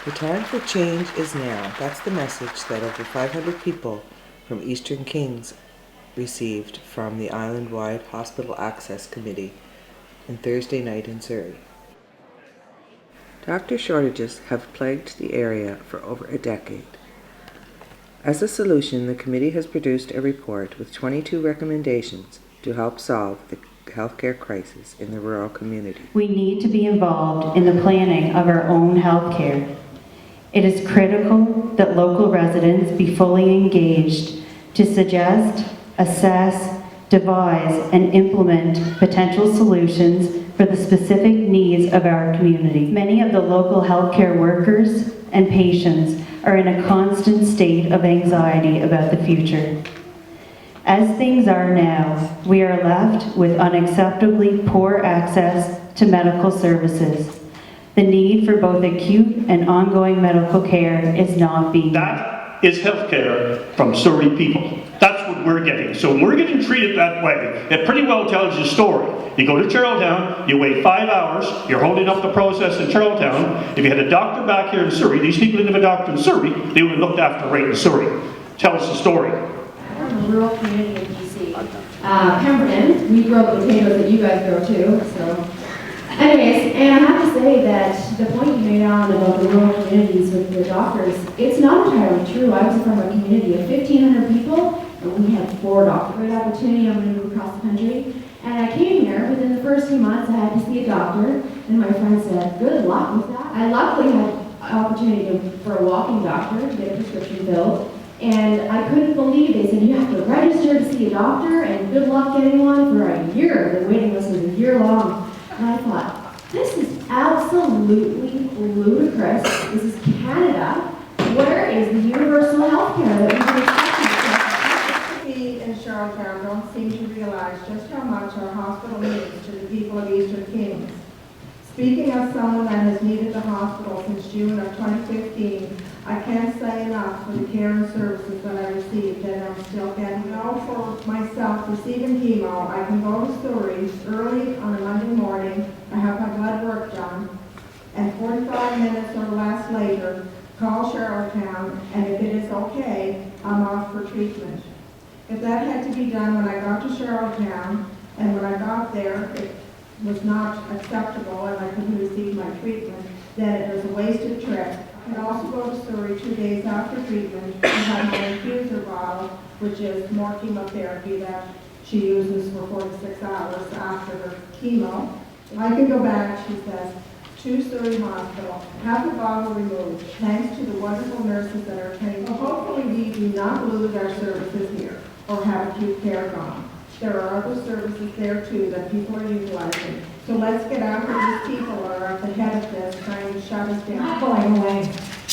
The time for change is now. That's the message that over 500 people from Eastern Kings received from the island-wide Hospital Access Committee on Thursday night in Surrey. Doctor shortages have plagued the area for over a decade. As a solution, the committee has produced a report with 22 recommendations to help solve the healthcare crisis in the rural community. We need to be involved in the planning of our own healthcare. It is critical that local residents be fully engaged to suggest, assess, devise, and implement potential solutions for the specific needs of our community. Many of the local healthcare workers and patients are in a constant state of anxiety about the future. As things are now, we are left with unacceptably poor access to medical services. The need for both acute and ongoing medical care is not being met. That is healthcare from Surrey people. That's what we're getting. So when we're getting treated that way, it pretty well tells you a story. You go to Charlottetown, you wait 5 hours, you're holding up the process in Charlottetown. If you had a doctor back here in Surrey, these people didn't have a doctor in Surrey, they would have looked after right in Surrey. Tell us the story. We're in a rural community in BC. Pemberton, we grow the potatoes that you guys grow too, so. Anyways, and I have to say that the point you made on about the rural communities with the doctors, it's not entirely true. I was from a community of 1,500 people, and we had 4 doctorate opportunity. I'm going to move across the country. And I came here, within the first few months, I had to see a doctor, and my friend said, good luck with that. I luckily had an opportunity for a walking doctor to get a prescription filled, and I couldn't believe they said, you have to register to see a doctor, and good luck getting one for a year. The waiting list was a year long. And I thought, this is absolutely ludicrous. This is Canada. Where is the universal health care that we've been expecting? We in Charlottetown don't seem to realize just how much our hospital means to the people of Eastern Kings. Speaking as someone that has needed the hospital since June of 2015, I can't say enough for the care and services that I received and I'm still getting. Now for myself receiving chemo, I can go to Surrey early on a Monday morning, I have my blood work done, and 45 minutes or less later, call Charlottetown, and if it is okay, I'm off for treatment. If that had to be done when I got to Charlottetown, and when I got there, it was not acceptable and I couldn't receive my treatment, then it was a wasted trip. I can also go to Surrey 2 days after treatment and have my infuser bottle, which is more chemotherapy that she uses for 46 hours after her chemo. I can go back, she says, to Surrey Hospital, have the bottle removed, thanks to the wonderful nurses that are trained. So hopefully we do not lose our services here or have acute care gone. There are other services there too that people are utilizing. So let's get after these people are at the head of this, trying to shut us down. Not going away.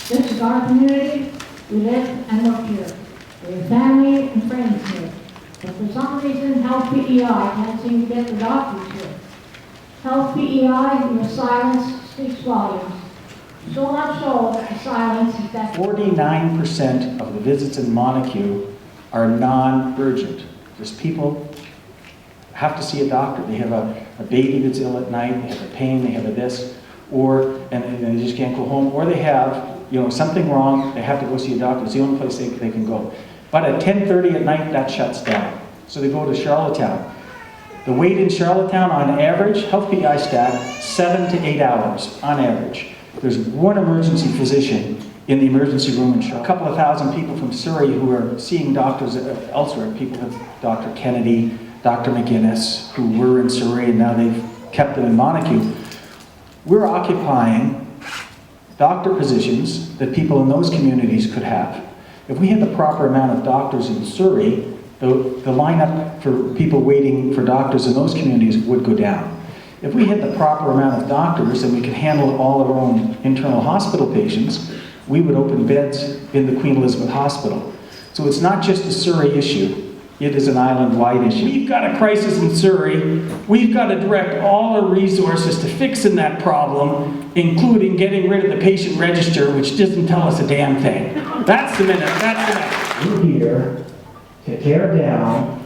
This is our community. We live and work here. We have family and friends here. But for some reason, Health PEI can't seem to get the doctors here. Health PEI, your silence speaks volumes. So much so that the silence is that 49% of the visits in Montague are non-urgent. There's people have to see a doctor. They have a baby that's ill at night, they have a pain, they have a this, and they just can't go home, or they have, something wrong, they have to go see a doctor. It's the only place they can go. But at 10:30 at night, that shuts down. So they go to Charlottetown. The wait in Charlottetown, on average, Health PI stat, 7 to 8 hours on average. There's one emergency physician in the emergency room in Charlotte. A couple of thousand people from Surrey who are seeing doctors elsewhere. People have Dr. Kennedy, Dr. McGuinness, who were in Surrey and now they've kept them in Montague. We're occupying doctor positions that people in those communities could have. If we had the proper amount of doctors in Surrey, the lineup for people waiting for doctors in those communities would go down. If we had the proper amount of doctors and we could handle all our own internal hospital patients, we would open beds in the Queen Elizabeth Hospital. So it's not just a Surrey issue. It is an island-wide issue. We've got a crisis in Surrey. We've got to direct all our resources to fixing that problem, including getting rid of the patient register, which doesn't tell us a damn thing. That's the minute. That's the minute. We're here to tear down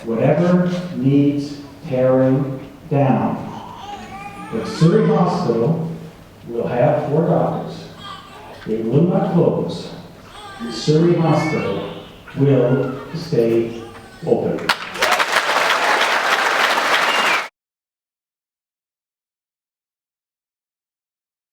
whatever needs tearing down. The Surrey Hospital will have 4 doctors. It will not close. Surrey Hospital will stay open.